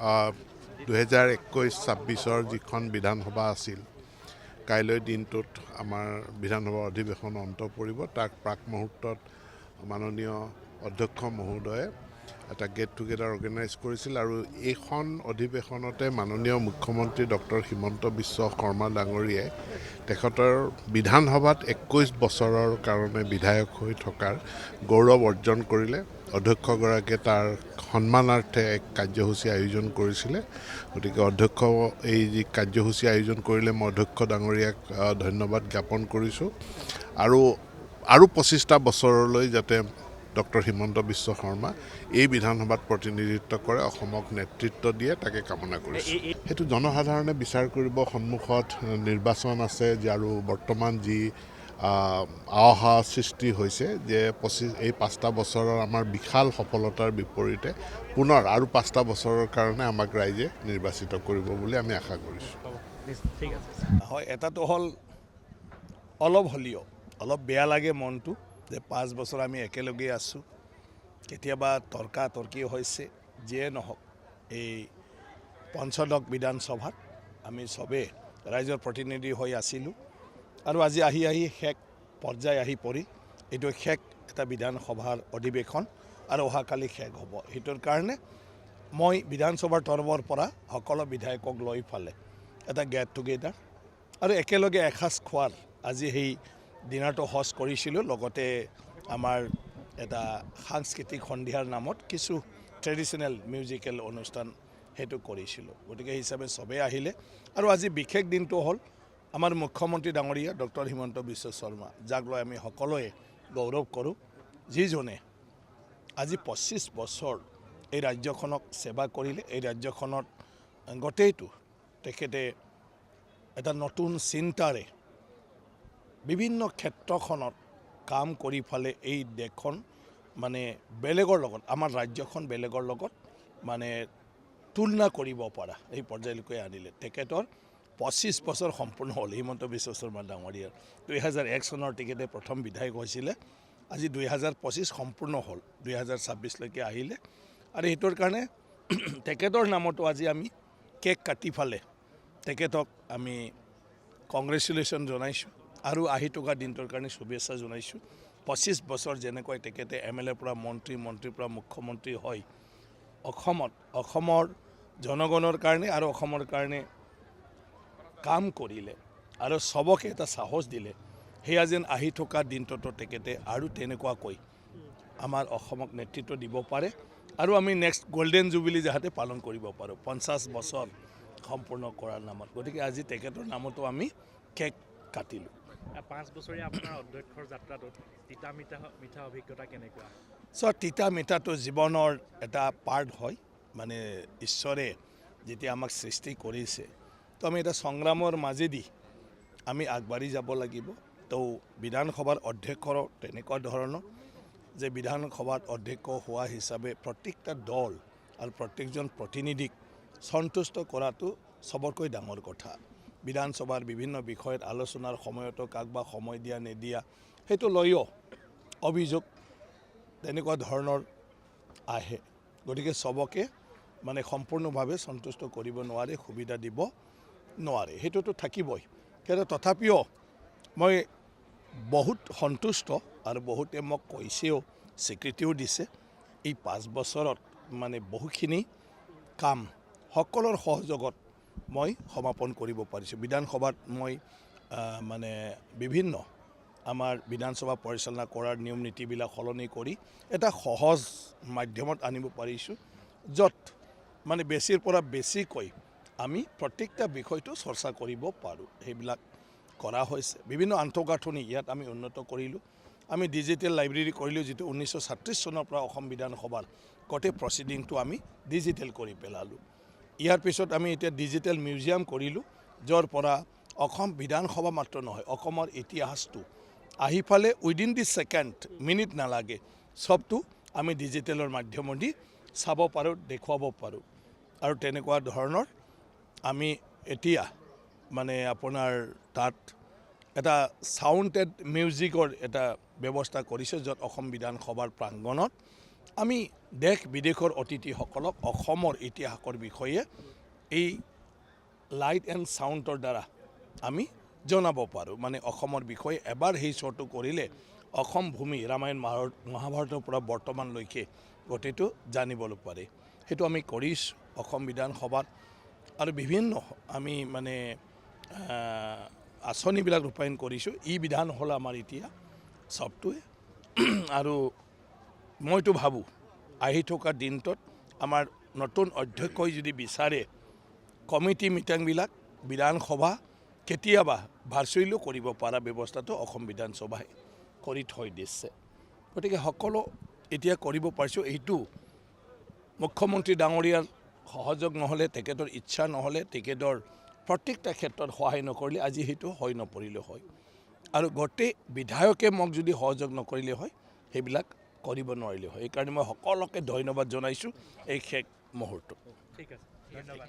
2021-26 যিখন বিধানসভা আছিল কাইলৈ দিনটোত আমাৰ বিধানসভা অধিৱেশন অন্ত পৰিব। তাক প্ৰাক মুহূৰ্তত মাননীয় অধ্যক্ষ মহোদয়ে এটা গেট টুগেডাৰ অৰ্গেনাইজ কৰিছিল আৰু এইখন অধিৱেশনতে মাননীয় মুখ্যমন্ত্ৰী ডক্টৰ হিমন্ত বিশ্ব শৰ্মা ডাঙৰীয়াই তেখেতৰ বিধানসভাত 21 বছৰৰ কাৰণে বিধায়ক হৈ থকাৰ গৌৰৱ অৰ্জন কৰিলে। অধ্যক্ষগৰাকীয়ে তাৰ সন্মানাৰ্থে এক কাৰ্যসূচী আয়োজন কৰিছিলে। গতিকে অধ্যক্ষ এই যি কাৰ্যসূচী আয়োজন কৰিলে মই অধ্যক্ষ ডাঙৰীয়াক ধন্যবাদ জ্ঞাপন কৰিছোঁ আৰু 25টা বছৰলৈ যাতে ডক্টৰ হিমন্ত বিশ্ব শৰ্মা এই বিধানসভাত প্ৰতিনিধিত্ব কৰে, অসমক নেতৃত্ব দিয়ে, তাকে কামনা কৰিছোঁ। সেইটো জনসাধাৰণে বিচাৰ কৰিব। সন্মুখত নিৰ্বাচন আছে আৰু বৰ্তমান যি আশা সৃষ্টি হৈছে যে এই 5টা বছৰৰ আমাৰ বিশাল সফলতাৰ বিপৰীতে পুনৰ আৰু 5টা বছৰৰ কাৰণে আমাক ৰাইজে নিৰ্বাচিত কৰিব বুলি আমি আশা কৰিছোঁ। হয়, এটাতো হ'ল অলপ হ'লেও অলপ বেয়া লাগে মনটো যে 5 বছৰ আমি একেলগে আছোঁ। কেতিয়াবা তৰ্কাতৰ্কি হৈছে, যিয়ে নহওক এই পঞ্চদশ বিধানসভাত আমি চবেই ৰাইজৰ প্ৰতিনিধি হৈ আছিলোঁ আৰু আজি আহি শেষ পৰ্যায় আহি পৰি এইটো শেষ এটা বিধানসভাৰ অধিৱেশন আৰু অহাকালি শেষ হ'ব। সেইটোৰ কাৰণে মই বিধানসভাৰ তৰফৰ পৰা সকলো বিধায়কক লৈ ফালে এটা গেট টুগেডাৰ আৰু একেলগে এসাঁজ খোৱাৰ আজি সেই ডিনাৰটো হোষ্ট কৰিছিলোঁ। লগতে আমাৰ এটা সাংস্কৃতিক সন্ধিয়াৰ নামত কিছু ট্ৰেডিশ্যনেল মিউজিকেল অনুষ্ঠান সেইটো কৰিছিলোঁ। গতিকে হিচাপে চবেই আহিলে আৰু আজি বিশেষ দিনটো হ'ল আমাৰ মুখ্যমন্ত্ৰী ডাঙৰীয়া ডক্টৰ হিমন্ত বিশ্ব শৰ্মা, যাক লৈ আমি সকলোৱে গৌৰৱ কৰোঁ, যিজনে আজি 25 বছৰ এই ৰাজ্যখনক সেৱা কৰিলে। এই ৰাজ্যখনত গোটেইটো তেখেতে এটা নতুন চিন্তাৰে বিভিন্ন ক্ষেত্ৰখনত কাম কৰি ফালে এই দেশখন মানে বেলেগৰ লগত, আমাৰ ৰাজ্যখন বেলেগৰ লগত মানে তুলনা কৰিব পৰা এই পৰ্যায়লৈকে আনিলে। তেখেতৰ 25 বছৰ সম্পূৰ্ণ হ'ল হিমন্ত বিশ্ব শৰ্মা ডাঙৰীয়াৰ। 2001 চনৰ তেখেতে প্ৰথম বিধায়ক হৈছিলে। আজি 2025 সম্পূৰ্ণ হ'ল, 2026লৈকে আহিলে আৰু সেইটোৰ কাৰণে তেখেতৰ নামতো আজি আমি কেক কাটি ফালে তেখেতক আমি কংগ্ৰেচুলেশ্যন জনাইছোঁ আৰু আহি থকা দিনটোৰ কাৰণে শুভেচ্ছা জনাইছোঁ। 25 বছৰ যেনেকৈ তেখেতে MLAৰ পৰা মন্ত্ৰী, মন্ত্ৰীৰ পৰা মুখ্যমন্ত্ৰী হয় অসমৰ জনগণৰ কাৰণে আৰু অসমৰ কাৰণে কাম কৰিলে আৰু চবকে এটা সাহস দিলে। সেয়া যেন আহি থকা দিনটোতো তেখেতে আৰু তেনেকুৱাকৈ আমাৰ অসমক নেতৃত্ব দিব পাৰে আৰু আমি নেক্সট গল্ডেন জুবিলি যাতে পালন কৰিব পাৰোঁ 50 বছৰ সম্পূৰ্ণ কৰাৰ নামত। গতিকে আজি তেখেতৰ নামতো আমি কেক কাটিলোঁ। 5 বছৰীয়া আপোনাৰ অধ্যক্ষৰ যাত্ৰাটোত তিতা মিঠা অভিজ্ঞতা কেনেকুৱা? তিতা মিঠাটো জীৱনৰ এটা পাৰ্ট হয়। মানে ঈশ্বৰে যেতিয়া আমাক সৃষ্টি কৰিছে তো আমি এটা সংগ্ৰামৰ মাজেদি আমি আগবাঢ়ি যাব লাগিব। তো বিধানসভাৰ অধ্যক্ষৰো তেনেকুৱা ধৰণৰ যে বিধানসভাত অধ্যক্ষ হোৱা হিচাপে প্ৰত্যেকটা দল আৰু প্ৰত্যেকজন প্ৰতিনিধিক সন্তুষ্ট কৰাটো চবতকৈ ডাঙৰ কথা। বিধানসভাৰ বিভিন্ন বিষয়ত আলোচনাৰ সময়তো কাকবা সময় দিয়া নিদিয়া সেইটো লৈও অভিযোগ তেনেকুৱা ধৰণৰ আহে। গতিকে চবকে মানে সম্পূৰ্ণভাৱে সন্তুষ্ট কৰিব নোৱাৰে, সুবিধা দিব নোৱাৰে, সেইটোতো থাকিবই। কিন্তু তথাপিও মই বহুত সন্তুষ্ট আৰু বহুতে মোক কৈছেও, স্বীকৃতিও দিছে এই 5 বছৰত মানে বহুখিনি কাম সকলৰ সহযোগত মই সমাপন কৰিব পাৰিছোঁ। বিধানসভাত মই মানে বিভিন্ন আমাৰ বিধানসভা পৰিচালনা কৰাৰ নিয়ম নীতিবিলাক সলনি কৰি এটা সহজ মাধ্যমত আনিব পাৰিছোঁ, য'ত মানে বেছিৰ পৰা বেছিকৈ আমি প্ৰত্যেকটা বিষয়টো চৰ্চা কৰিব পাৰোঁ। সেইবিলাক কৰা হৈছে। বিভিন্ন আন্তঃগাঁথনি ইয়াত আমি উন্নত কৰিলোঁ। আমি ডিজিটেল লাইব্ৰেৰী কৰিলোঁ, যিটো 1936 চনৰ পৰা অসম বিধানসভাৰ গোটেই প্ৰচিডিংটো আমি ডিজিটেল কৰি পেলালোঁ। ইয়াৰ পিছত আমি এতিয়া ডিজিটেল মিউজিয়াম কৰিলোঁ, য'ৰ পৰা অসম বিধানসভা মাত্ৰ নহয়, অসমৰ ইতিহাসটো আহি ফালে উইদিন দি ছেকেণ্ড, মিনিট নালাগে, চবটো আমি ডিজিটেলৰ মাধ্যমেদি চাব পাৰোঁ, দেখুৱাব পাৰোঁ। আৰু তেনেকুৱা ধৰণৰ আমি এতিয়া মানে আপোনাৰ তাত এটা সাউণ্ডেড মিউজিকৰ এটা ব্যৱস্থা কৰিছে, য'ত অসম বিধানসভাৰ প্ৰাংগণত আমি দেশ বিদেশৰ অতিথিসকলক অসমৰ ইতিহাসৰ বিষয়ে এই লাইট এণ্ড চাউণ্ডৰ দ্বাৰা আমি জনাব পাৰোঁ। মানে অসমৰ বিষয়ে এবাৰ সেই শ্ব'টো কৰিলে অসম ভূমি ৰামায়ণ মহাভাৰতৰ পৰা বৰ্তমানলৈকে গোটেইটো জানিবলৈ পাৰে। সেইটো আমি কৰিছোঁ অসম বিধানসভাত আৰু বিভিন্ন আমি মানে আঁচনিবিলাক ৰূপায়ণ কৰিছোঁ। ই বিধান হ'ল আমাৰ এতিয়া চবটোৱে। আৰু মইতো ভাবোঁ আহি থকা দিনটোত আমাৰ নতুন অধ্যক্ষই যদি বিচাৰে কমিটি মিটিংবিলাক বিধানসভা কেতিয়াবা ভাৰ্চুৱেলিও কৰিব পৰা ব্যৱস্থাটো অসম বিধানসভাই কৰি থৈ দিছে। গতিকে সকলো এতিয়া কৰিব পাৰিছোঁ। এইটো মুখ্যমন্ত্ৰী ডাঙৰীয়াৰ সহযোগ নহ'লে, তেখেতৰ ইচ্ছা নহ'লে, তেখেতৰ প্ৰত্যেকটা ক্ষেত্ৰত সহায় নকৰিলে আজি সেইটো হৈ নপৰিলে হয়। আৰু গোটেই বিধায়কে মোক যদি সহযোগ নকৰিলে হয় সেইবিলাক কৰিব নোৱাৰিলে হয়। সেইকাৰণে মই সকলোকে ধন্যবাদ জনাইছোঁ এই শেষ মুহূৰ্তত। ঠিক আছে, ধন্যবাদ।